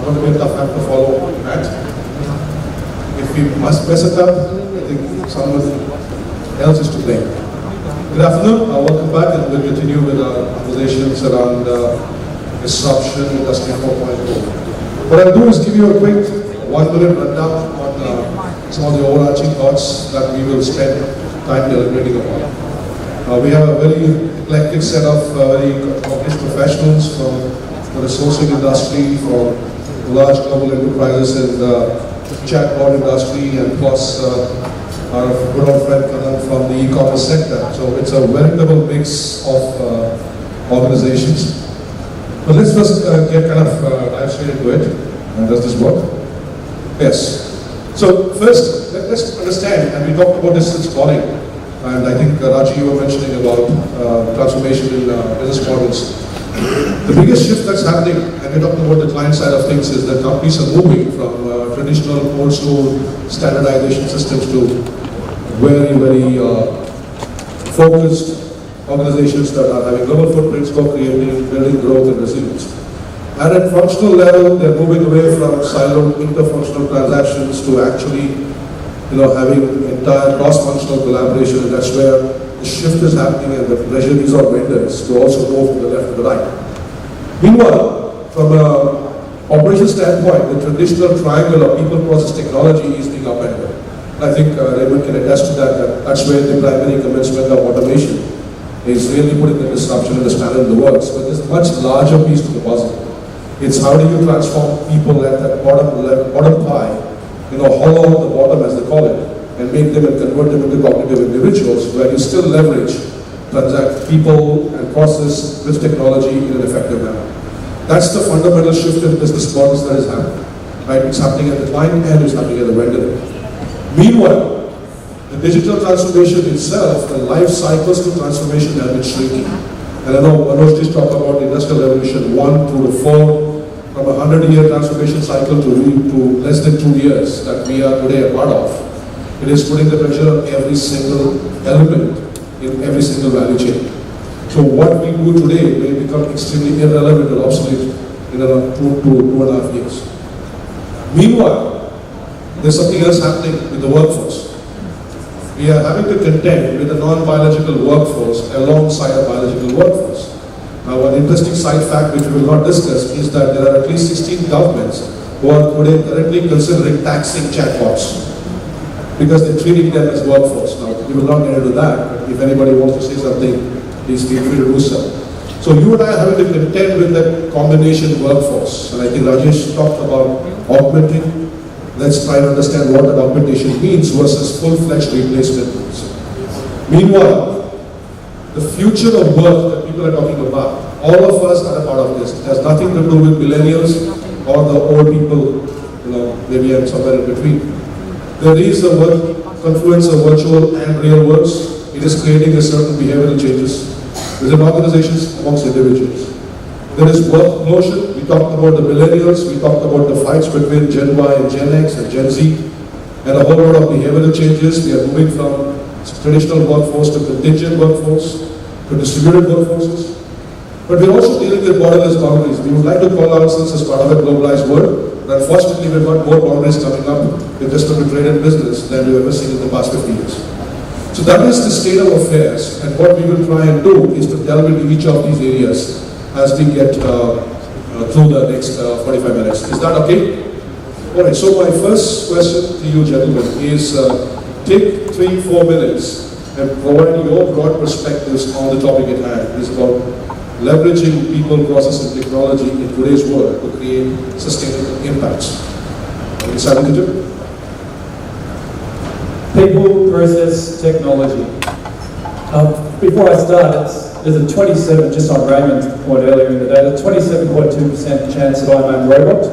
going to be a tough act to follow, right? If we must mess it up, I think someone else is to blame. Good afternoon, welcome back, and we'll continue with our conversations around disruption, Industry 4.0. What I'll do is give you a quick 1 minute rundown on some of the overarching thoughts that we will spend time deliberating upon. We have a very eclectic set of very accomplished professionals from the resourcing industry, from large global enterprises in the chatbot industry, and plus our good old friend Kanan from the e-commerce sector. So it's a veritable mix of organizations. But let's first get kind of dive straight into it. And does this work? Yes. So first, let's understand, and we talked about this since morning, and I think Raji, you were mentioning about transformation in business models. The biggest shift that's happening, and we're talking about the client side of things, is that companies are moving from traditional old school standardization systems to very, very focused organizations that are having global footprints, co-creating, building growth and resilience. And at functional level, they're moving away from siloed interfunctional transactions to actually, having entire cross-functional collaboration, and that's where the shift is happening, and the pressure is on vendors to also go from the left to the right. Meanwhile, from an operations standpoint, the traditional triangle of people, process, technology is being upended. I think Raymond can attest to that. That's where the primary commencement of automation is really putting the disruption and the spanner in the works. But there's a much larger piece to the puzzle. It's how do you transform people at that bottom pie, hollow out the bottom as they call it, and make them and convert them into cognitive individuals where you still leverage, transact people and process with technology in an effective manner. That's the fundamental shift in business models that is happening. Right? It's happening at the client and it's happening at the vendor. Meanwhile, the digital transformation itself, the life cycles to transformation have been shrinking. And I know Manoj just talked about the Industrial Revolution 1 through to 4, from a 100-year transformation cycle to less than 2 years that we are today a part of. It is putting the pressure on every single element in every single value chain. So what we do today may become extremely irrelevant or obsolete in around 2.5 years. Meanwhile, there's something else happening with the workforce. We are having to contend with a non-biological workforce alongside a biological workforce. Now, one interesting side fact which we will not discuss is that there are at least 16 governments who are today currently considering taxing chatbots because they're treating them as workforce. Now, we will not get into that, but if anybody wants to say something, please feel free to do so. So you and I are having to contend with that combination workforce. And I think Rajesh talked about augmenting. Let's try to understand what that augmentation means versus full-fledged replacement means. Meanwhile, the future of work that people are talking about, all of us are a part of this. It has nothing to do with millennials or the old people, maybe I'm somewhere in between. There is a confluence of virtual and real worlds. It is creating a certain behavioral changes within organizations amongst individuals. There is work motion. We talked about the millennials. We talked about the fights between Gen Y and Gen X and Gen Z, and a whole lot of behavioral changes. We are moving from traditional workforce to contingent workforce to distributed workforces. But we're also dealing with borderless boundaries. We would like to call ourselves as part of a globalized world, but unfortunately we've got more boundaries coming up with respect to trade and business than we've ever seen in the past 50 years. So that is the state of affairs, and what we will try and do is to delve into each of these areas as we get through the next 45 minutes. Is that okay? Alright, so my first question to you gentlemen is take 3-4 minutes and provide your broad perspectives on the topic at hand. It's about leveraging people, process and technology in today's world to create sustainable impacts. Starting to do? People, process, technology. Before I start, there's a 27, just on Raymond's point earlier in the day, a 27.2% chance that I'm a robot.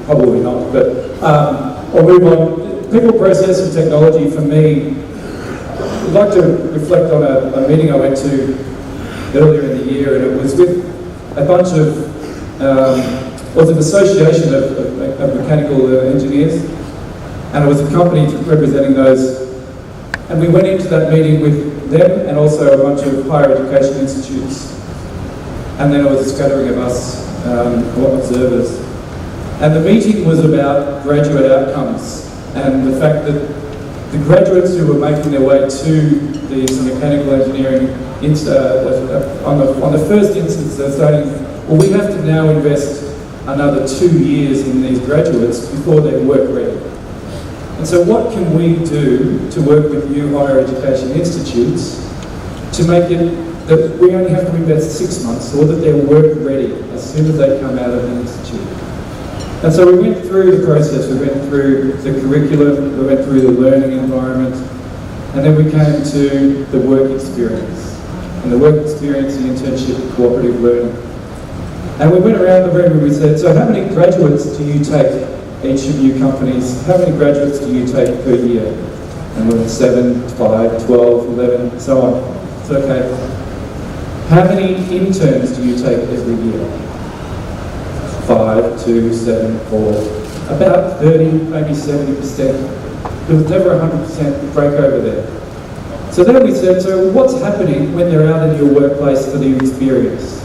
Probably not, but I'll move on. People, process and technology for me, I'd like to reflect on a meeting I went to earlier in the year, and it was with a bunch of, was an association of mechanical engineers, and it was a company representing those. And we went into that meeting with them and also a bunch of higher education institutes. And then there was a scattering of us observers. And the meeting was about graduate outcomes and the fact that the graduates who were making their way to these mechanical engineering, on the first instance, they're saying, well, we have to now invest another 2 years in these graduates before they're work ready. And so what can we do to work with new higher education institutes to make it that we only have to invest 6 months or that they're work ready as soon as they come out of the institute? And so we went through the process, we went through the curriculum, we went through the learning environment, and then we came to the work experience. And the work experience, the internship, cooperative learning. And we went around the room and we said, so how many graduates do you take, each of you companies, how many graduates do you take per year? And we went 7, 5, 12, 11, so on. It's okay. How many interns do you take every year? 5, 2, 7, 4. About 30, maybe 70%. There was never 100% breakover there. So then we said, so what's happening when they're out in your workplace for the experience?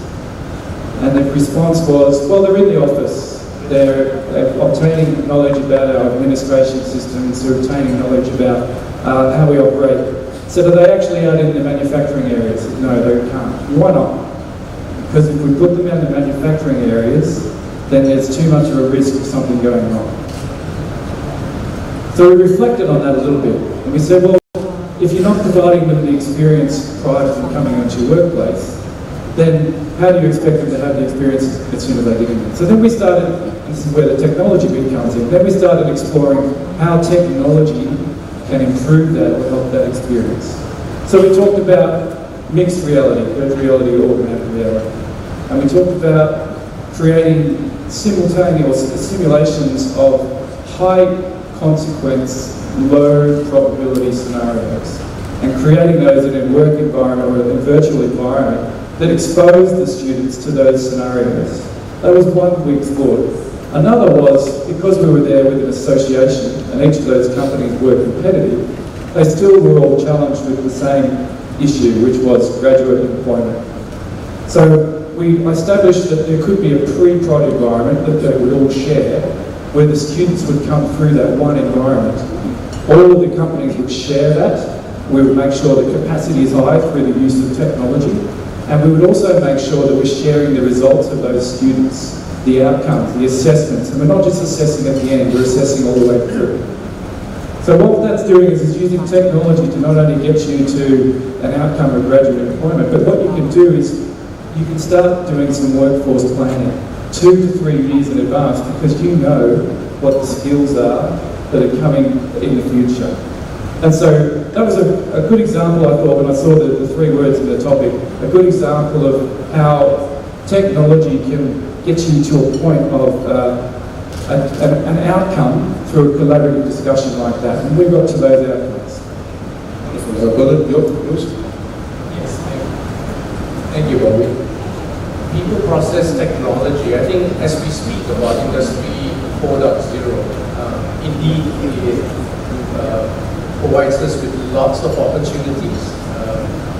And the response was, well, they're in the office. They're obtaining knowledge about our administration systems, they're obtaining knowledge about how we operate. So are they actually out in the manufacturing areas? No, they can't. Why not? Because if we put them in the manufacturing areas, then there's too much of a risk of something going wrong. So we reflected on that a little bit, and we said, well, if you're not providing them the experience prior to them coming into your workplace, then how do you expect them to have the experience as soon as they get in there? So then we started, and this is where the technology bit comes in, then we started exploring how technology can improve that or help that experience. So we talked about mixed reality, virtual reality, augmented reality. And we talked about creating simultaneous simulations of high consequence, low probability scenarios, and creating those in a work environment or a virtual environment that expose the students to those scenarios. That was one we explored. Another was, because we were there with an association, and each of those companies were competitive, they still were all challenged with the same issue, which was graduate employment. So we established that there could be a pre-prod environment that they would all share, where the students would come through that one environment. All of the companies would share that. We would make sure the capacity is high through the use of technology. And we would also make sure that we're sharing the results of those students, the outcomes, the assessments. And we're not just assessing at the end, we're assessing all the way through. So what that's doing is it's using technology to not only get you to an outcome of graduate employment, but what you can do is you can start doing some workforce planning 2 to 3 years in advance, because you know what the skills are that are coming in the future. And so that was a good example, I thought, when I saw the 3 words in the topic, a good example of how technology can get you to a point of an outcome through a collaborative discussion like that. And we got to those outcomes. Yes, thank you, Bobby. People process technology. I think as we speak about Industry 4.0, indeed it provides us with lots of opportunities,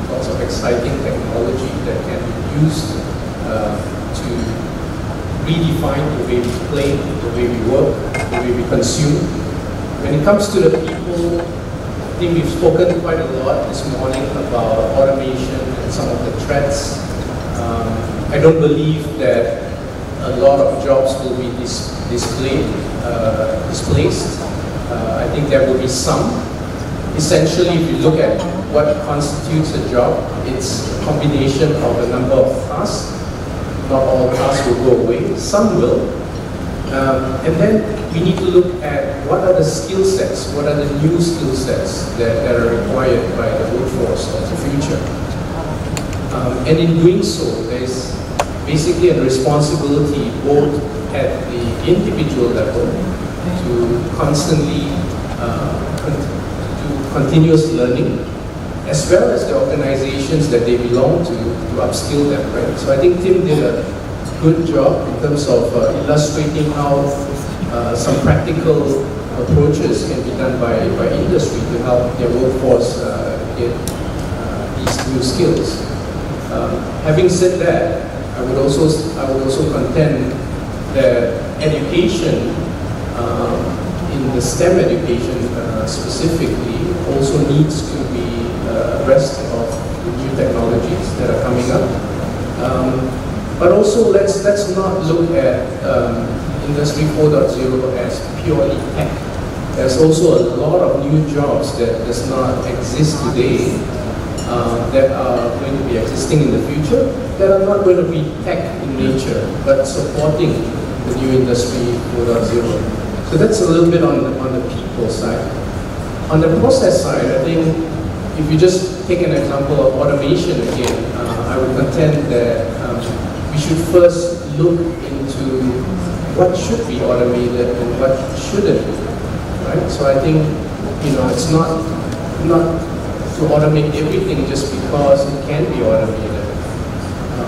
lots of exciting technology that can be used to redefine the way we play, the way we work, the way we consume. When it comes to the people, I think we've spoken quite a lot this morning about automation and some of the threats. I don't believe that a lot of jobs will be displaced. I think there will be some. Essentially, if you look at what constitutes a job, it's a combination of a number of tasks. Not all tasks will go away, some will. And then we need to look at what are the skill sets, what are the new skill sets that are required by the workforce of the future. And in doing so, there's basically a responsibility both at the individual level to constantly do continuous learning, as well as the organizations that they belong to upskill them, right? So I think Tim did a good job in terms of illustrating how some practical approaches can be done by industry to help their workforce get these new skills. Having said that, I would also contend that education, in the STEM education specifically, also needs to be abreast of the new technologies that are coming up. But also, let's not look at Industry 4.0 as purely tech. There's also a lot of new jobs that does not exist today that are going to be existing in the future that are not going to be tech in nature, but supporting the new Industry 4.0. So that's a little bit on the people side. On the process side, I think if you just take an example of automation again, I would contend that we should first look into what should be automated and what shouldn't, right? So I think, it's not to automate everything just because it can be automated,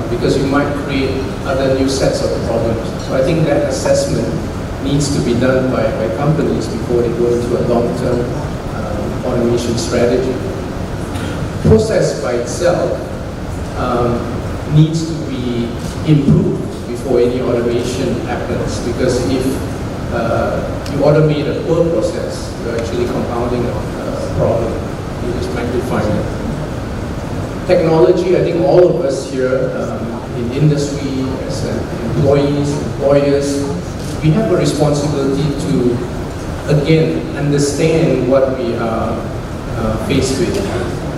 because you might create other new sets of problems. So I think that assessment needs to be done by companies before they go into a long-term automation strategy. Process by itself needs to be improved before any automation happens, because if you automate a poor process, you're actually compounding a problem. You're just magnifying it. Technology, I think all of us here in industry, as employees, employers, we have a responsibility to, again, understand what we are faced with.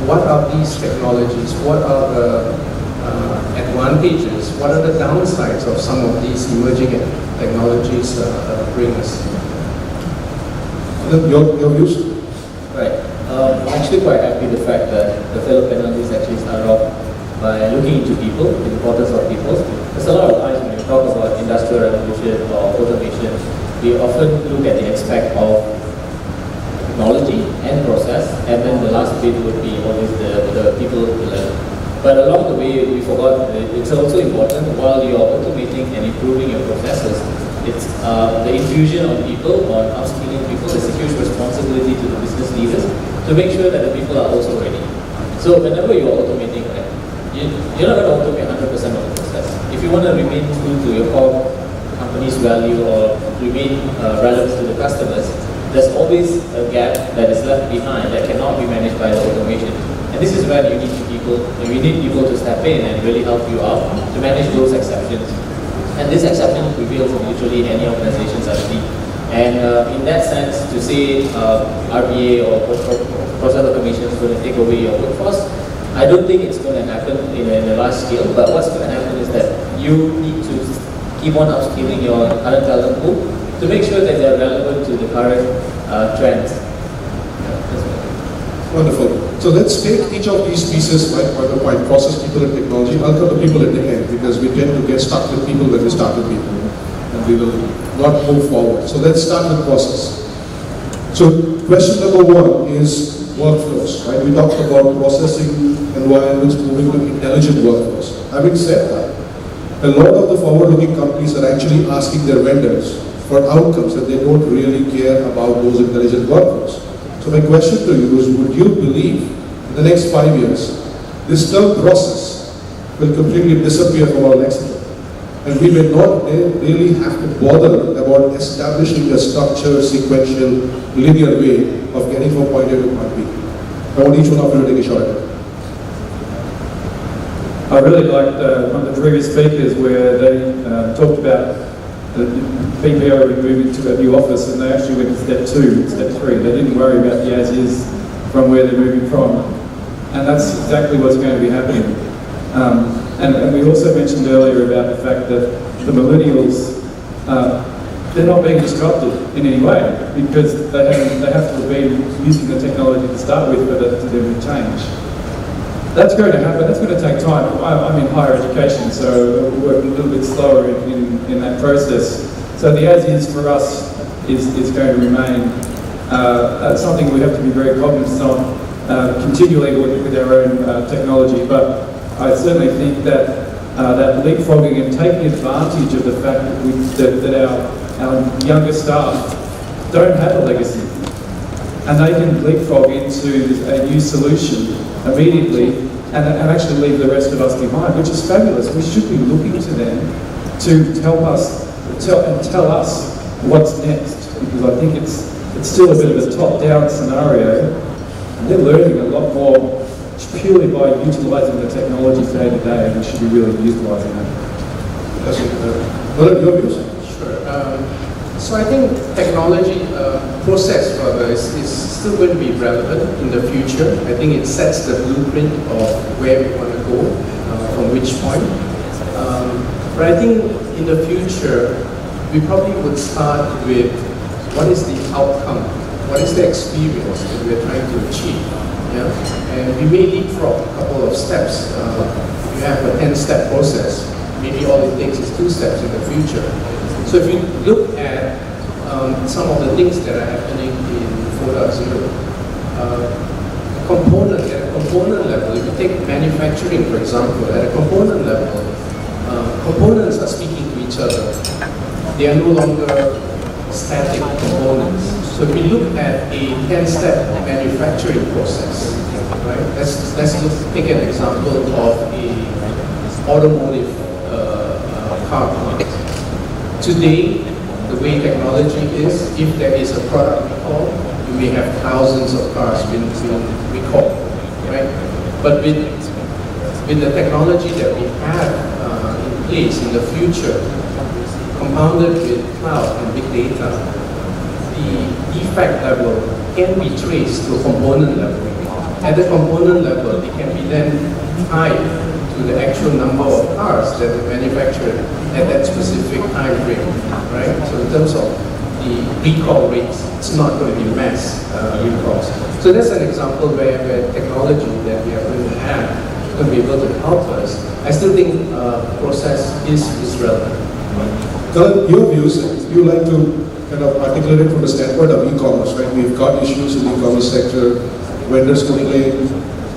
What are these technologies? What are the advantages? What are the downsides of some of these emerging technologies bring us? Your views? Right. I'm actually quite happy the fact that the fellow panelists actually started off by looking into people, the importance of people. There's a lot of times when we talk about industrial revolution or automation, we often look at the aspect of technology and process, and then the last bit would be always the people level. But along the way, we forgot that it's also important while you're automating and improving your processes. It's the infusion of people, on upskilling people, is a huge responsibility to the business leaders to make sure that the people are also ready. So whenever you're automating, right, you're not going to automate 100% of the process. If you want to remain true to your core company's value or remain relevant to the customers, there's always a gap that is left behind that cannot be managed by the automation. And this is where you need people to step in and really help you out to manage those exceptions. And this exception prevails in literally any organization suddenly. And in that sense, to say RPA or process automation is going to take away your workforce, I don't think it's going to happen in a large scale. But what's going to happen is that you need to keep on upskilling your current talent pool to make sure that they're relevant to the current trends. Wonderful. So let's take each of these pieces, point by point, process, people, and technology. I'll come to people at the end because we tend to get stuck with people when we start with people, and we will not move forward. So let's start with process. So question number one is workflows, right? We talked about processing environments moving to intelligent workflows. Having said that, a lot of the forward-looking companies are actually asking their vendors for outcomes that they don't really care about those intelligent workflows. So my question to you is, would you believe in the next 5 years, this term process will completely disappear from our lexicon? And we may not really have to bother about establishing a structured, sequential, linear way of getting from point A to point B. I want each one of you to take a shot at it. I really liked one of the previous speakers where they talked about the BPO moving to a new office, and they actually went to step 2, step 3. They didn't worry about the as-is from where they're moving from. And that's exactly what's going to be happening. And we also mentioned earlier about the fact that the millennials, they're not being disrupted in any way because they have to have been using the technology to start with for them to change. That's going to happen. That's going to take time. I'm in higher education, so we're working a little bit slower in that process. So the as-is for us is going to remain. That's something we have to be very cognizant of, continually with our own technology. But I certainly think that that leapfrogging and taking advantage of the fact that our younger staff don't have a legacy, and they can leapfrog into a new solution immediately and actually leave the rest of us behind, which is fabulous. We should be looking to them to help us tell us what's next, because I think it's still a bit of a top-down scenario, and they're learning a lot more purely by utilising the technology day to day, and we should be really utilising that. What are your views? Sure. So I think technology process rather is still going to be relevant in the future. I think it sets the blueprint of where we want to go, from which point. But I think in the future, we probably would start with what is the outcome, what is the experience that we're trying to achieve. Yeah? And we may leapfrog a couple of steps. If you have a 10-step process, maybe all it takes is 2 steps in the future. So if you look at some of the things that are happening in 4.0, at a component level, if you take manufacturing, for example, at a component level, components are speaking to each other. They are no longer static components. So if we look at a 10-step manufacturing process, right? Let's just take an example of a automotive car plant. Today, the way technology is, if there is a product recall, you may have thousands of cars being recalled, right? But with the technology that we have in place in the future, compounded with cloud and big data, the defect level can be traced to a component level. At the component level, it can be then tied to the actual number of cars that were manufactured at that specific time frame, right? So in terms of the recall rates, it's not going to be mass recalls. So that's an example where technology that we are going to have is going to be able to help us. I still think process is relevant. Karan, your views, you like to kind of articulate it from the standpoint of e-commerce, right? We've got issues in the e-commerce sector, vendors complain,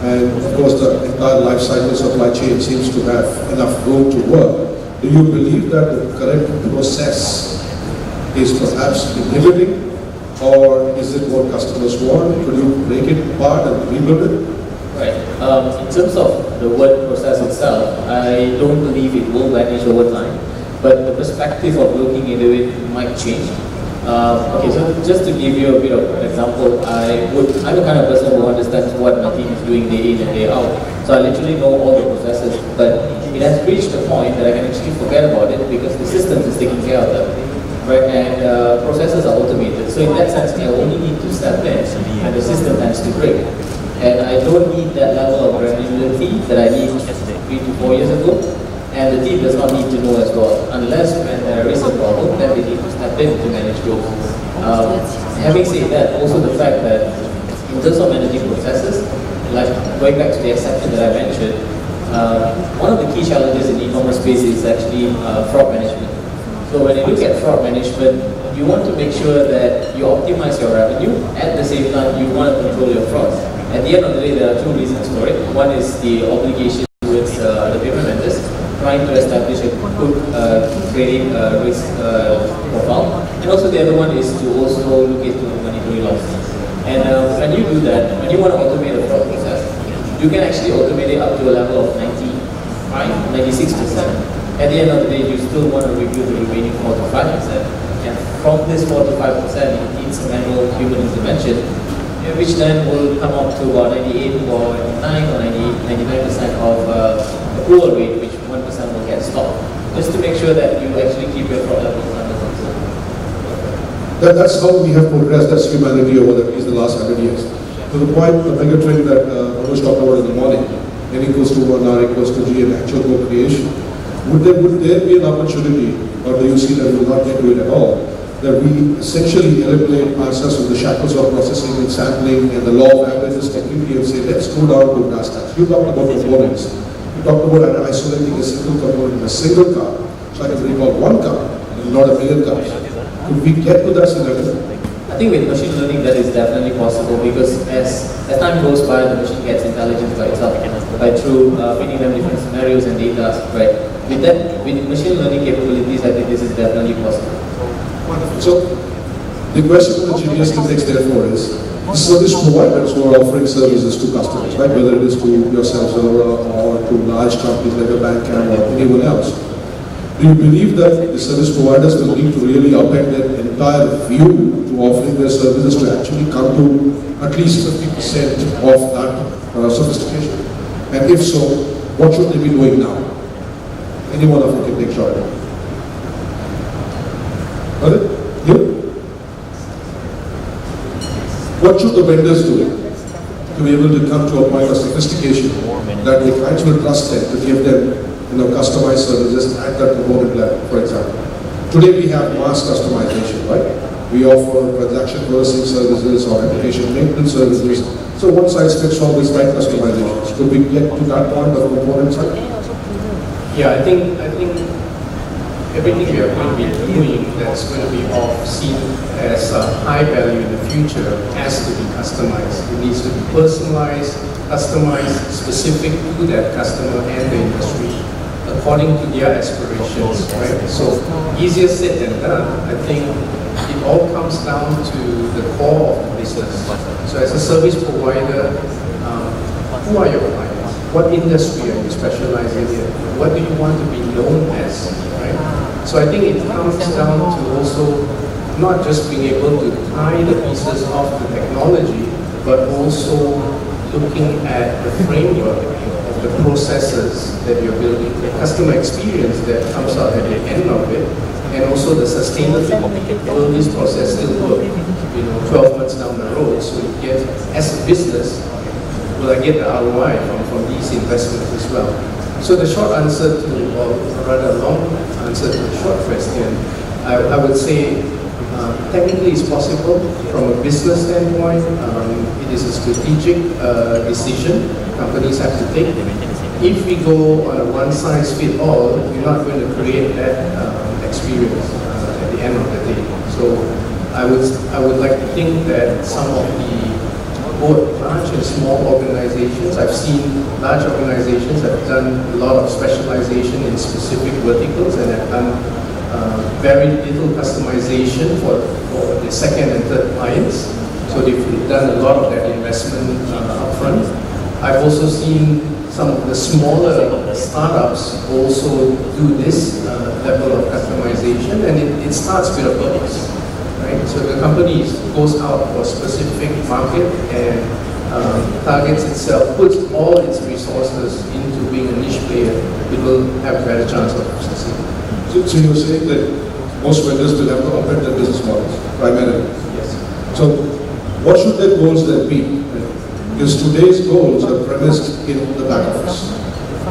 and of course the entire life cycle supply chain seems to have enough room to work. Do you believe that the current process is perhaps inhibiting, or is it what customers want? Could you break it apart and rebuild it? Right. In terms of the word process itself, I don't believe it will vanish over time, but the perspective of looking into it might change. Okay, so just to give you a bit of an example, I'm the kind of person who understands what my team is doing day in and day out. So I literally know all the processes, but it has reached a point that I can actually forget about it because the system is taking care of them. Right? And processes are automated. So in that sense, I only need to step in and the system tends to break. And I don't need that level of granularity that I need 3 to 4 years ago. And the team does not need to know as well, unless when there is a problem, then they need to step in to manage those. Having said that, also the fact that in terms of managing processes, like going back to the exception that I mentioned, one of the key challenges in e-commerce space is actually fraud management. So when you look at fraud management, you want to make sure that you optimize your revenue, at the same time you want to control your fraud. At the end of the day, there are 2 reasons for it. One is the obligation towards the payment vendors, trying to establish a good credit risk profile, and also the other one is to also look into monetary loss. And when you do that, when you want to automate a fraud process, you can actually automate it up to a level of 96%. At the end of the day, you still want to review the remaining 4 to 5%, and from this 4 to 5%, it needs a manual human intervention, which then will come up to about 98 or 99 or 99% of approval rate, which 1% will get stopped, just to make sure that you actually keep your fraud levels under control. That's how we have progressed as humanity over at least the last 100 years. To the point, the mega trend that Anush talked about in the morning, N equals to 1, R equals to G, and actual co-creation. Would there be an opportunity, or do you see that we will not get to it at all, that we essentially eliminate ourselves from the shackles of processing and sampling and the law of averages completely and say, let's go down to brass tacks. You talked about components. You talked about isolating a single component in a single car, so I can recall 1 car, and not a million cars. Could we get to that scenario? I think with machine learning that is definitely possible, because as time goes by, the machine gets intelligence by itself, by through feeding them different scenarios and data, right? With machine learning capabilities, I think this is definitely possible. Wonderful. So, the question for the GBS index therefore is, the service providers who are offering services to customers, right? Whether it is to yourselves or to large companies like a bank or anyone else, Do you believe that the service providers will need to really upend their entire view to offering their services to actually come to at least 50% of that sophistication? And if so, what should they be doing now? Any one of you can take shot at it. Got it? You? What should the vendors do to be able to come to a point of sophistication that the clients will trust them to give them customized services at that component level, for example? Today we have mass customization, right? We offer transaction processing services or application maintenance services. So one size fits all is right customizations. Could we get to that point of component side? Yeah, I think everything we are going to be doing that's going to be seen as high value in the future has to be customized. It needs to be personalized, customized, specific to that customer and the industry, according to their aspirations, right? So easier said than done. I think it all comes down to the core of the business. So as a service provider, who are your clients? What industry are you specializing in? What do you want to be known as, right? So I think it comes down to also not just being able to tie the pieces of the technology, but also looking at the framework of the processes that you're building, the customer experience that comes out at the end of it, and also the sustainability. Will this process still work, 12 months down the road? So you get, as a business, will I get the ROI from these investments as well? So the short answer to, or rather long answer to the short question, I would say technically it's possible. From a business standpoint, it is a strategic decision companies have to take. If we go on a one-size-fits-all, you're not going to create that experience at the end of the day. So I would like to think that some of the both large and small organizations, I've seen large organizations that have done a lot of specialization in specific verticals and have done very little customization for the second and third clients. So they've done a lot of that investment upfront. I've also seen some of the smaller startups also do this level of customization, and it starts with a purpose. Right? So the company goes out for a specific market and targets itself, puts all its resources into being a niche player. It will have a better chance of succeeding. So you're saying that most vendors will have to upend their business models, primarily? Yes. So what should their goals then be? Because today's goals are premised in the back office.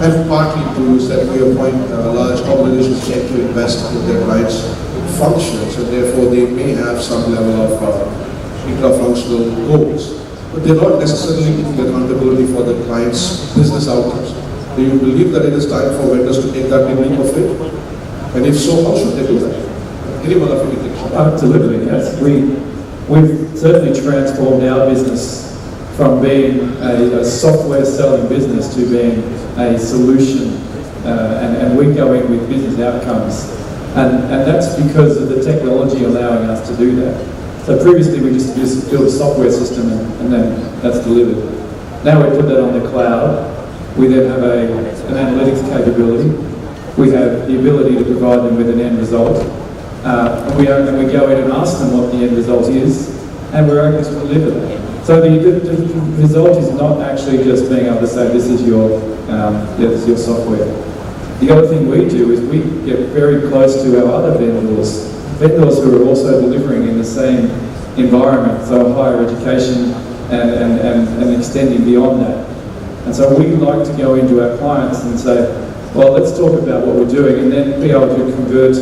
And partly to set to your point, large organizations tend to invest in their clients' functions, and therefore they may have some level of intra-functional goals, but they're not necessarily taking accountability for the client's business outcomes. Do you believe that it is time for vendors to take that leap of faith? And if so, how should they do that? Anyone of you think? Absolutely, yes. We've certainly transformed our business from being a software selling business to being a solution, and we go in with business outcomes. And that's because of the technology allowing us to do that. So previously we just build a software system and then that's delivered. Now we put that on the cloud. We then have an analytics capability. We have the ability to provide them with an end result. And we go in and ask them what the end result is, and we're able to deliver that. So the result is not actually just being able to say this is your software. The other thing we do is we get very close to our other vendors who are also delivering in the same environment, so higher education and extending beyond that. And so we like to go into our clients and say, well, let's talk about what we're doing, and then be able to convert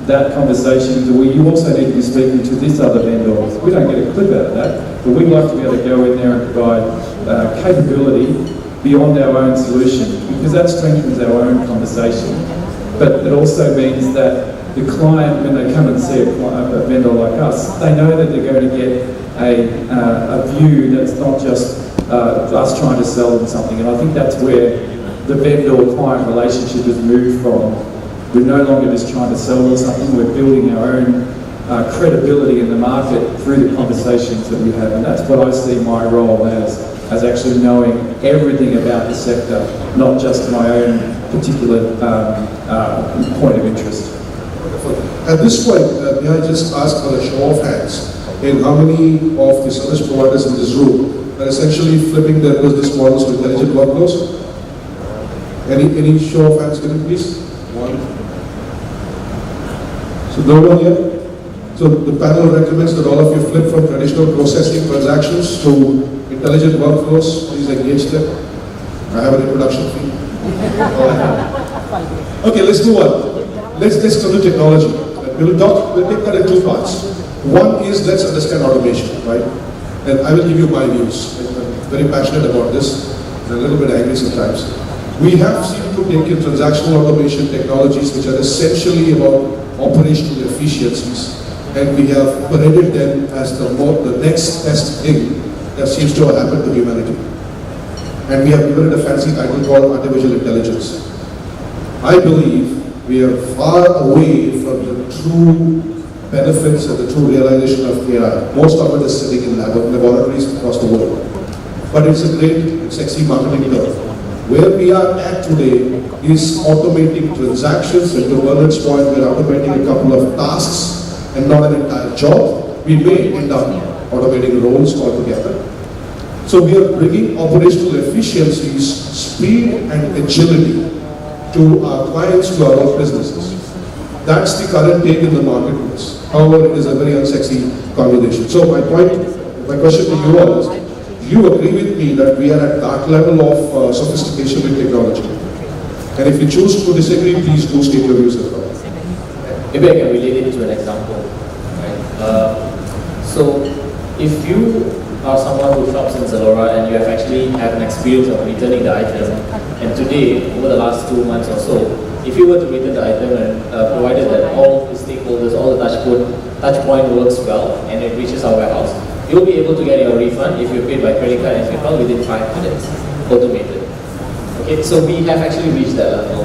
that conversation into, well, you also need to be speaking to this other vendor. We don't get a clip out of that, but we'd like to be able to go in there and provide capability beyond our own solution, because that strengthens our own conversation. But it also means that the client, when they come and see a vendor like us, they know that they're going to get a view that's not just us trying to sell them something. And I think that's where the vendor-client relationship has moved from. We're no longer just trying to sell them something, we're building our own credibility in the market through the conversations that we have. And that's what I see my role as actually knowing everything about the sector, not just my own particular point of interest. At this point, may I just ask for a show of hands in how many of the service providers in this room are essentially flipping their business models to intelligent workflows? Any show of hands, can you please? One. So no one here? So the panel recommends that all of you flip from traditional processing transactions to intelligent workflows. Please engage them. I have an introduction fee. Okay, let's move on. Let's come to technology. We'll take that in two parts. One is let's understand automation, right? And I will give you my views. I'm very passionate about this and a little bit angry sometimes. We have seen to take in transactional automation technologies which are essentially about operational efficiencies, and we have paraded them as the next best thing that seems to have happened to humanity. And we have given it a fancy title called artificial intelligence. I believe we are far away from the true benefits and the true realization of AI. Most of it is sitting in laboratories across the world. But it's a great and sexy marketing term. Where we are at today is automating transactions, and to Bernard's point, we're automating a couple of tasks and not an entire job. We may end up automating roles altogether. So we are bringing operational efficiencies, speed and agility to our clients, to our own businesses. That's the current take in the marketplace. However, it is a very unsexy conversation. So my question to you all is, do you agree with me that we are at that level of sophistication with technology? And if you choose to disagree, please do state your views as well. Maybe I can relate it to an example. Right? So if you are someone who shops in Zalora and you have actually had an experience of returning the item, and today, over the last 2 months or so, if you were to return the item and provided that all the stakeholders, all the touch point works well and it reaches our warehouse, you'll be able to get your refund if you paid by credit card and PayPal within 5 minutes, automated. Okay, so we have actually reached that level.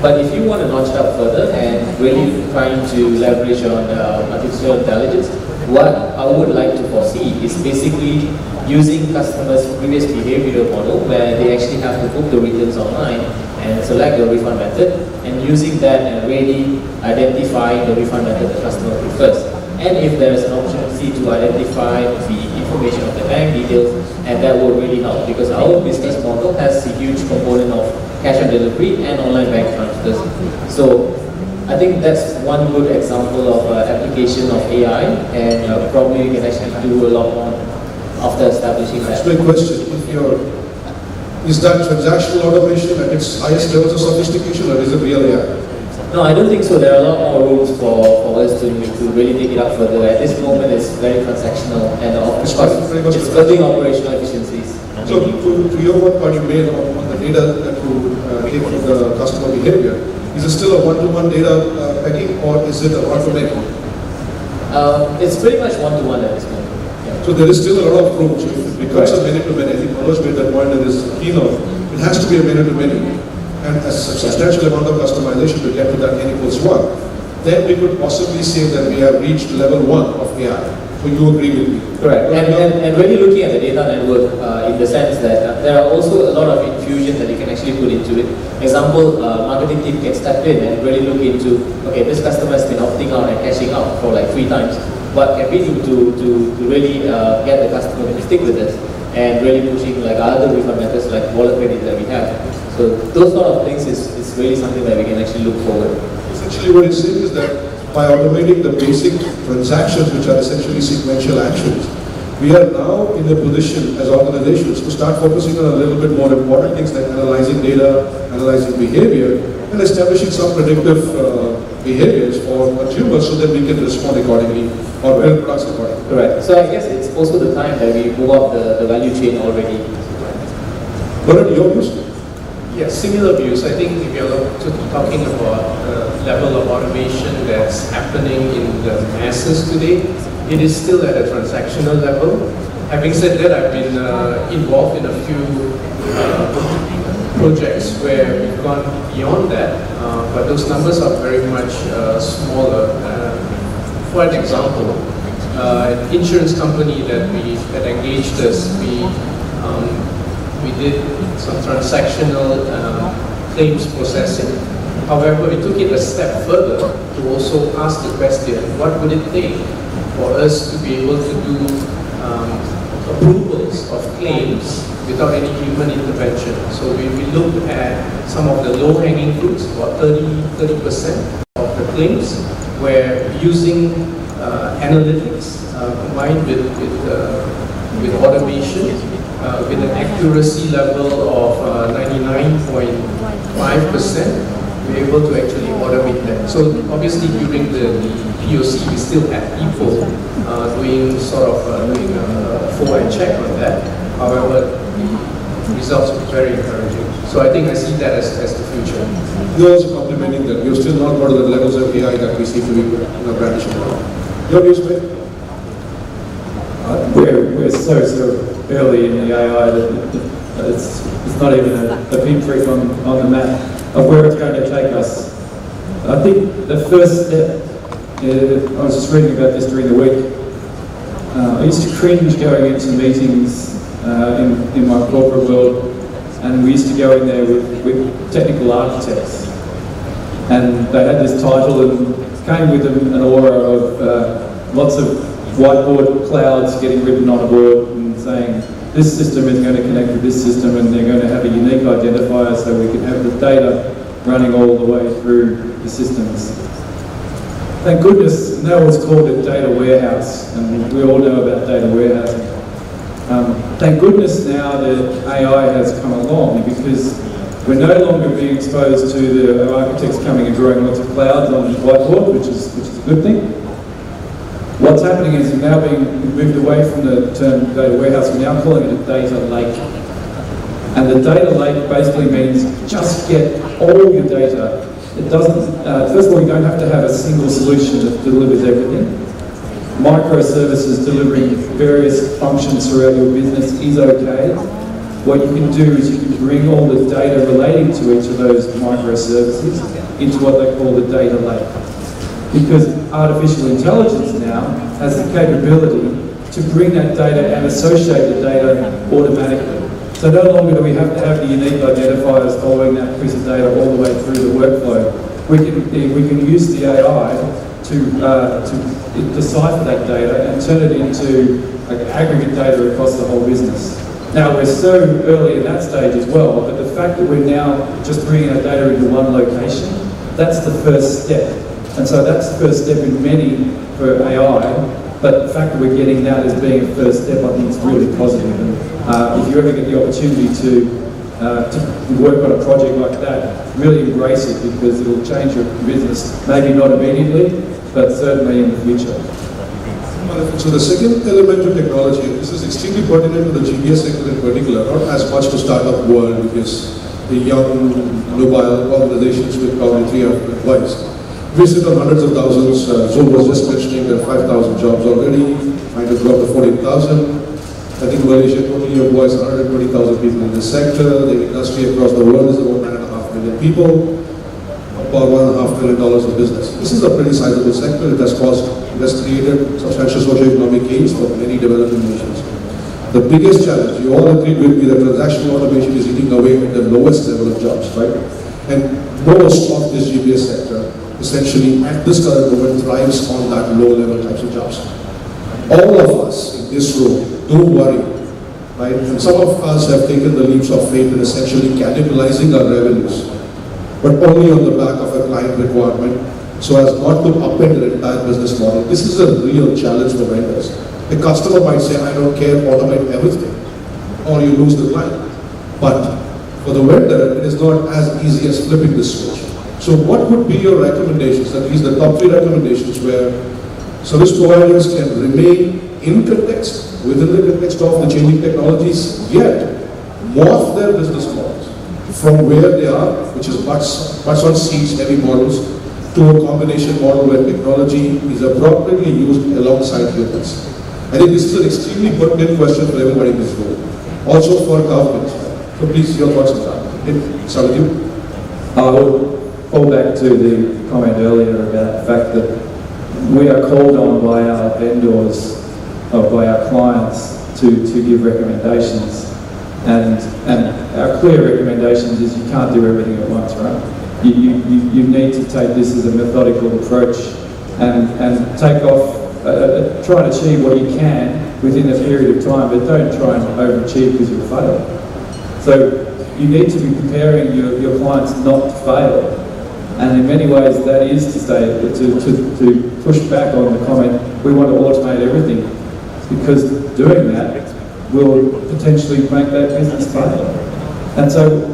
But if you want to notch it up further and really trying to leverage on artificial intelligence, what I would like to foresee is basically using customers' previous behavioral model where they actually have to book the returns online and select the refund method, and using that and really identify the refund method the customer prefers. And if there is an opportunity to identify the information of the bank details, and that will really help because our business model has a huge component of cash on delivery and online bank transfers. So I think that's one good example of application of AI, and probably we can actually do a lot more after establishing that. That's my question. Is that transactional automation at its highest levels of sophistication, or is it real AI? No, I don't think so. There are a lot more rooms for us to really take it up further. At this moment, it's very transactional, and of course, it's building operational efficiencies. So, to your point you made on the data that you take from the customer behavior, is it still a one-to-one data pegging, or is it a one-to-many? It's pretty much one-to-one at this moment. Yeah. So there is still a lot of room. So if it becomes a many-to-many, I think Manoj made that point that is keynote. It has to be a many-to-many. And a substantial amount of customization to get to that n equals 1, then we could possibly say that we have reached level 1 of AI. So you agree with me? Correct. And really looking at the data network in the sense that there are also a lot of infusion that you can actually put into it. Example, marketing team can step in and really look into, okay, this customer has been opting out and cashing out for like 3 times. What can we do to really get the customer to stick with us, and really pushing like other refund methods like wallet credit that we have. So those sort of things is really something that we can actually look forward. Essentially what it's saying is that by automating the basic transactions, which are essentially sequential actions, we are now in a position as organizations to start focusing on a little bit more important things like analyzing data, analyzing behavior, and establishing some predictive behaviors for consumers so that we can respond accordingly or build products accordingly. Correct. So I guess it's also the time that we move up the value chain already. What are your views? Yes, similar views. I think if you're talking about the level of automation that's happening in the masses today, it is still at a transactional level. Having said that, I've been involved in a few projects where we've gone beyond that, but those numbers are very much smaller. For an example, an insurance company that engaged us, we did some transactional claims processing. However, we took it a step further to also ask the question, what would it take for us to be able to do approvals of claims without any human intervention? So we looked at some of the low-hanging fruits, about 30% of the claims, where using analytics combined with automation, with an accuracy level of 99.5%, we're able to actually automate that. So obviously during the POC, we still had people doing a forward check on that. However, the results were very encouraging. So I think I see that as the future. You're also complimenting that. You're still not got to the levels of AI that we see to be brandishing. Your views, mate? We're so early in the AI that it's not even a pinprick on the map of where it's going to take us. I think the first step, I was just reading about this during the week. I used to cringe going into meetings in my corporate world, and we used to go in there with technical architects, and they had this title and came with them an aura of lots of whiteboard clouds getting written on a board and saying this system is going to connect with this system, and they're going to have a unique identifier so we can have the data running all the way through the systems. Thank goodness now it's called a data warehouse, and we all know about data warehousing. Thank goodness now that AI has come along, because we're no longer being exposed to the architects coming and drawing lots of clouds on the whiteboard, which is a good thing. What's happening is we're now being moved away from the term data warehouse. We're now calling it a data lake. And the data lake basically means just get all your data. It doesn't, first of all, you don't have to have a single solution that delivers everything. Microservices delivering various functions throughout your business is okay. What you can do is you can bring all the data relating to each of those microservices into what they call the data lake. Because artificial intelligence now has the capability to bring that data and associate the data automatically. So no longer do we have to have the unique identifiers following that piece of data all the way through the workflow. We can use the AI to decipher that data and turn it into aggregate data across the whole business. Now we're so early in that stage as well, but the fact that we're now just bringing our data into one location, that's the first step. And so that's the first step in many for AI, but the fact that we're getting that as being a first step, I think is really positive. And if you ever get the opportunity to work on a project like that, really embrace it, because it'll change your business, maybe not immediately, but certainly in the future. So the second element of technology, and this is extremely pertinent to the GBS sector in particular, not as much to startup world, because the young, mobile organizations with probably 300 employees. We sit on hundreds of thousands. Zoe was just mentioning there are 5,000 jobs already, trying to grow up to 14,000. I think Malaysia totally employs 120,000 people in this sector. The industry across the world is about 9.5 million people, about $1.5 billion of business. This is a pretty sizable sector. It has created substantial socio-economic gains for many developing nations. The biggest challenge, you all agree with me, that transactional automation is eating away at the lowest level of jobs, right? And most of this GBS sector, essentially at this current moment, thrives on that low-level types of jobs. All of us in this room, don't worry, right? And some of us have taken the leaps of faith in essentially cannibalizing our revenues, but only on the back of a client requirement, so as not to upend their entire business model. This is a real challenge for vendors. The customer might say, I don't care, automate everything, or you lose the client. But for the vendor, it is not as easy as flipping the switch. So what would be your recommendations, at least the top 3 recommendations, where service providers can remain in context, within the context of the changing technologies, yet morph their business models from where they are, which is butts on seats, heavy models, to a combination model where technology is appropriately used alongside humans? I think this is an extremely pertinent question for everybody in this room. Also for governments. So please, your thoughts on that. Start with you. I will fall back to the comment earlier about the fact that we are called on by our vendors, or by our clients, to give recommendations. And our clear recommendations is you can't do everything at once, right? You need to take this as a methodical approach and take off, try and achieve what you can within a period of time, but don't try and overachieve because you'll fail. So you need to be preparing your clients not to fail. And in many ways that is to push back on the comment, we want to automate everything, because doing that will potentially make that business fail. And so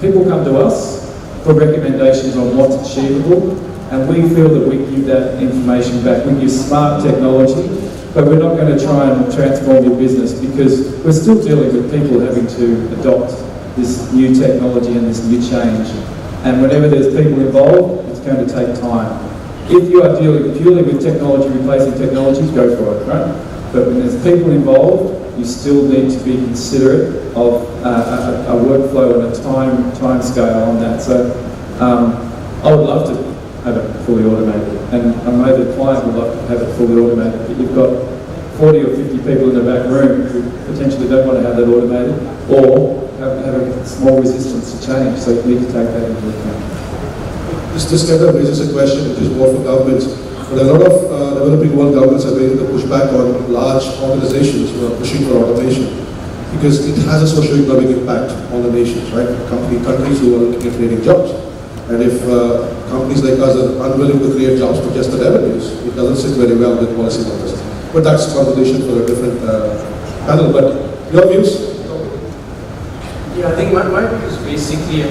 people come to us for recommendations on what's achievable, and we feel that we give that information back. We give smart technology, but we're not going to try and transform your business, because we're still dealing with people having to adopt this new technology and this new change. And whenever there's people involved, it's going to take time. If you are dealing purely with technology, replacing technologies, go for it, right? But when there's people involved, you still need to be considerate of a workflow and a time scale on that. So I would love to have it fully automated, and I know the client would love to have it fully automated, but you've got 40 or 50 people in the back room who potentially don't want to have that automated, or have a small resistance to change, so you need to take that into account. This kind of raises a question which is more for governments, but a lot of developing world governments are ready to push back on large organizations who are pushing for automation, because it has a socio-economic impact on the nations, right? Countries who are looking at creating jobs. And if companies like us are unwilling to create jobs for just the revenues, it doesn't sit very well with policymakers. But that's a conversation for a different panel. But your views? Yeah, I think my view is basically,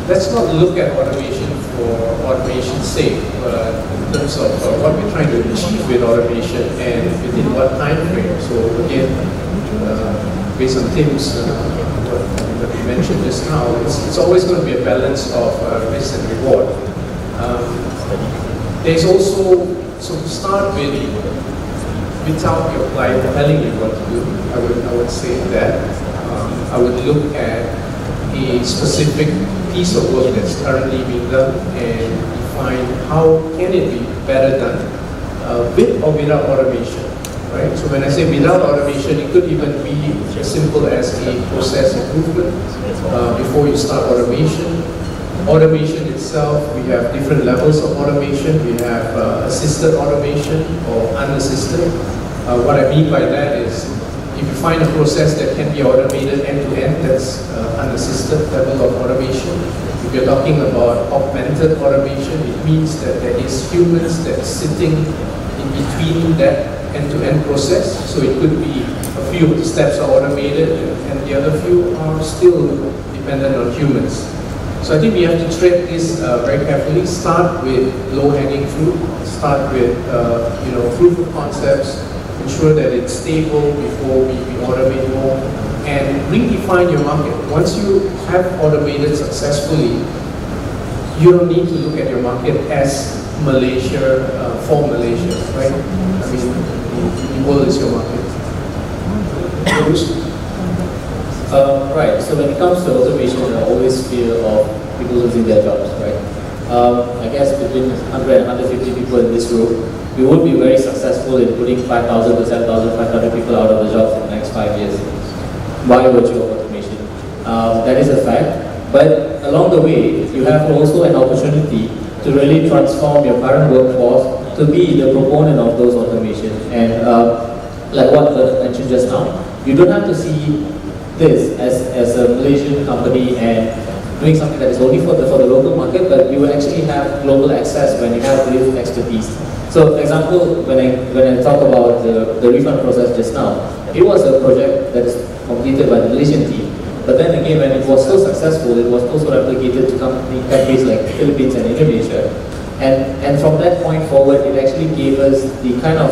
let's not look at automation for automation's sake, but in terms of what we're trying to achieve with automation and within what time frame. So again, based on Tim's what you mentioned just now, it's always going to be a balance of risk and reward. There's also, so to start with, without your client telling you what to do, I would say that I would look at a specific piece of work that's currently being done and define how can it be better done with or without automation, right? So when I say without automation, it could even be as simple as a process improvement before you start automation. Automation itself, we have different levels of automation. We have assisted automation or unassisted. What I mean by that is, if you find a process that can be automated end-to-end, that's unassisted level of automation. If you're talking about augmented automation, it means that there is humans that are sitting in between that end-to-end process. So it could be a few of the steps are automated and the other few are still dependent on humans. So I think we have to tread this very carefully. Start with low-hanging fruit. Start with proof of concepts. Ensure that it's stable before we automate more, and redefine your market. Once you have automated successfully, you don't need to look at your market as Malaysia for Malaysia, right? The world is your market. Right, so when it comes to automation, I always fear of people losing their jobs, right? I guess between 100 and 150 people in this room, we would be very successful in putting 5,000 to 7,500 people out of the jobs in the next 5 years by virtue of automation. That is a fact. But along the way, you have also an opportunity to really transform your current workforce to be the proponent of those automation. And like what I mentioned just now, you don't have to see this as a Malaysian company and doing something that is only for the local market, but you will actually have global access when you have this expertise. So, for example, when I talk about the refund process just now, it was a project that is completed by the Malaysian team. But then again, when it was so successful, it was also replicated to countries like Philippines and Indonesia. And from that point forward, it actually gave us the kind of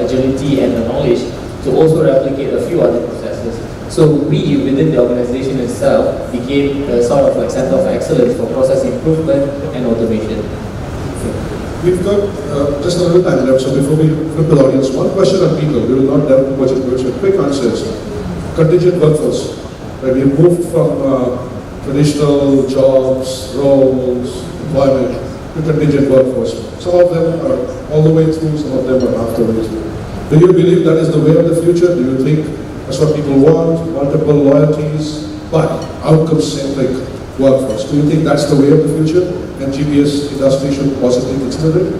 agility and the knowledge to also replicate a few other processes. So we, within the organization itself, became a sort of like center of excellence for process improvement and automation. We've got just a little time left, so before we flip the audience, one question on people. We will not delve too much into it, so quick answers. Contingent workforce. Right, we moved from traditional jobs, roles, employment to contingent workforce. Some of them are all the way through, some of them are half the way through. Do you believe that is the way of the future? Do you think that's what people want? Multiple loyalties, but outcome-centric workforce. Do you think that's the way of the future, and GBS industry should possibly consider it?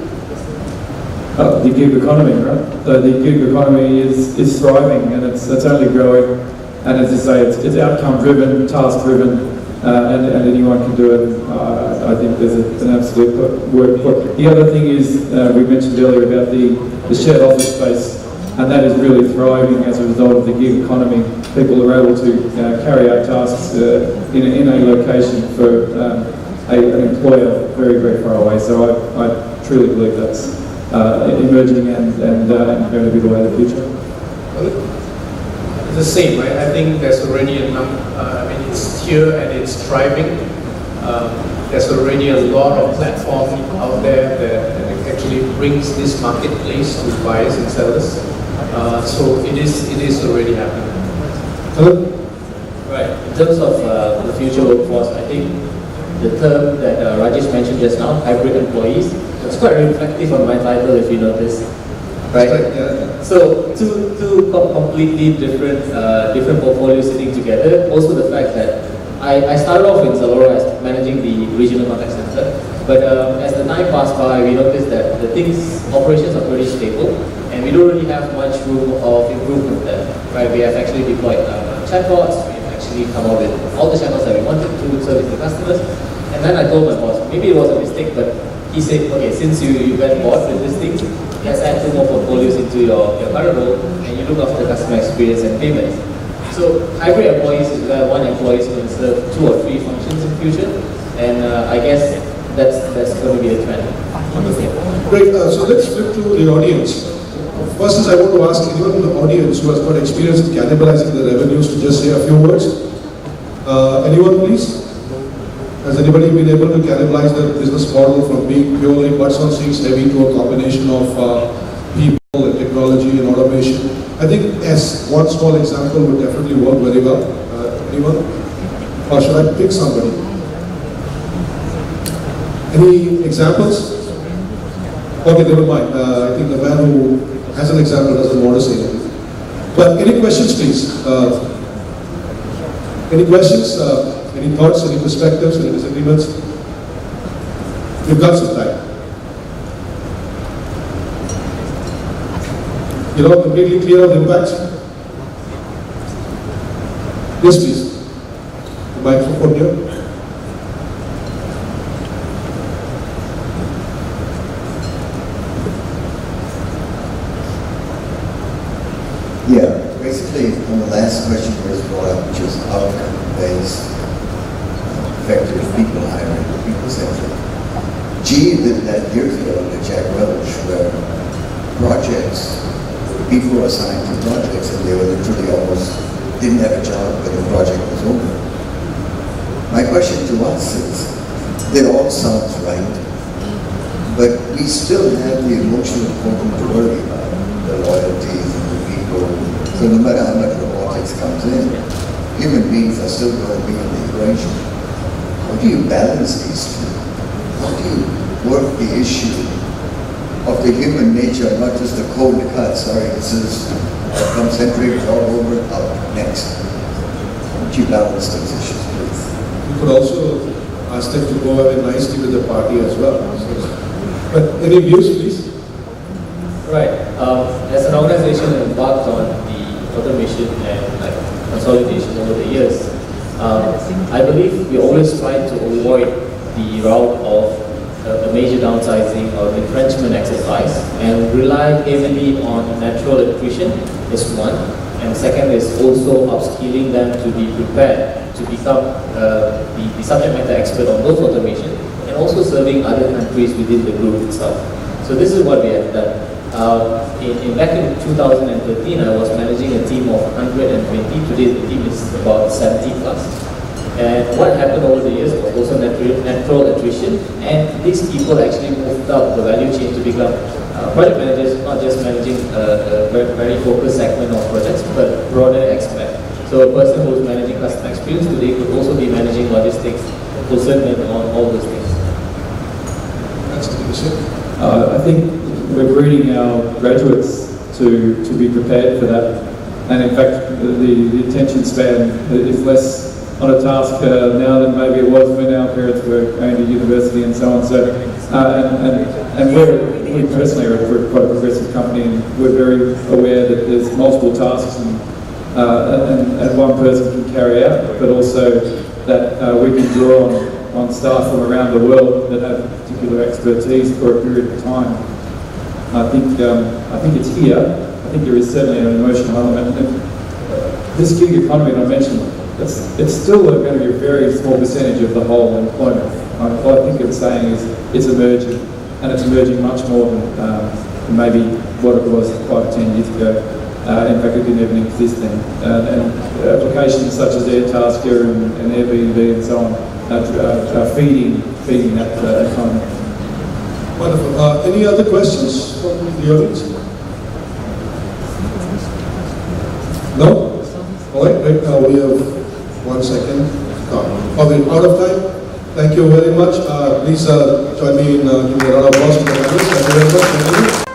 The gig economy, right? So the gig economy is thriving, and it's only growing. And as you say, it's outcome driven, task driven, and anyone can do it. I think there's an absolute word for it. The other thing is, we mentioned earlier about the shared office space, and that is really thriving as a result of the gig economy. People are able to carry out tasks in a location for an employer very, very far away. So I truly believe that's emerging and going to be the way of the future. It's the same, right? I think there's already it's here and it's thriving. There's already a lot of platforms out there that actually brings this marketplace to buyers and sellers. So it is already happening. Hello? Right. In terms of the future workforce, I think the term that Rajesh mentioned just now, hybrid employees, it's quite reflective on my title if you notice. Right? Yeah. So two completely different portfolios sitting together. Also the fact that I started off in Zalora as managing the regional contact center, but as the time passed by, we noticed that the operations are pretty stable, and we don't really have much room of improvement there. Right? We have actually deployed chatbots. We've actually come up with all the channels that we wanted to service the customers. And then I told my boss, maybe it was a mistake, but he said, okay, since you went board with this thing, let's add 2 more portfolios into your current role, and you look after customer experience and payments. So hybrid employees is where one employee is going to serve 2 or 3 functions in the future, and I guess that's going to be the trend. Wonderful. Great. So let's flip to the audience. First is I want to ask anyone in the audience who has got experience in cannibalizing the revenues to just say a few words. Anyone, please? Has anybody been able to cannibalize the business model from being purely butts on seats heavy to a combination of people and technology and automation? I think as one small example would definitely work very well. Anyone? Or should I pick somebody? Any examples? Okay, never mind. I think the man who has an example doesn't want to say anything. But any questions, please? Any questions? Any thoughts, any perspectives, any disagreements? You've got some time. You're all completely clear of the impact? Yes, please. The microphone here. Yeah, basically on the last question was brought up, which is outcome-based, effective people hiring, people-centric. GE did that years ago with Jack Welch, where projects, people were assigned to projects and they were literally almost didn't have a job when the project was over. My question to us is, that all sounds right, but we still have the emotional component to worry about, the loyalties and the people. So no matter how much robotics comes in, human beings are still going to be in the equation. How do you balance these two? How do you work the issue of the human nature, not just the cold cut, sorry, this is concentric all over, out next. How do you balance those issues, please? You could also ask them to go away nicely with the party as well. But any views, please? Right. As an organization that embarked on the automation and consolidation over the years, I believe we always try to avoid the route of a major downsizing or retrenchment exercise and rely heavily on natural attrition is one, and second is also upskilling them to be prepared to become the subject matter expert on those automation and also serving other countries within the group itself. So this is what we have done. Back in 2013, I was managing a team of 120. Today the team is about 70 plus. And what happened over the years was also natural attrition, and these people actually moved up the value chain to become project managers, not just managing a very focused segment of projects, but broader expert. So a person who's managing customer experience today could also be managing logistics, fulfillment on all those things. That's something to say. I think we're breeding our graduates to be prepared for that, and in fact the attention span is less on a task now than maybe it was when our parents were going to university and so on. So, and we personally are quite a progressive company, and we're very aware that there's multiple tasks and one person can carry out, but also that we can draw on staff from around the world that have particular expertise for a period of time. I think it's here. I think there is certainly an emotional element. And this gig economy that I mentioned, it's still going to be a very small percentage of the whole employment. What I think it's saying is it's emerging, and it's emerging much more than maybe what it was 5 or 10 years ago. In fact, it didn't even exist then. And applications such as Airtasker and Airbnb and so on are feeding that economy. Wonderful. Any other questions from the audience? No? All right, right now we have 1 second. Are we out of time? Thank you very much. Please join me in giving a round of applause to the panelists. Thank you very much. Thank you.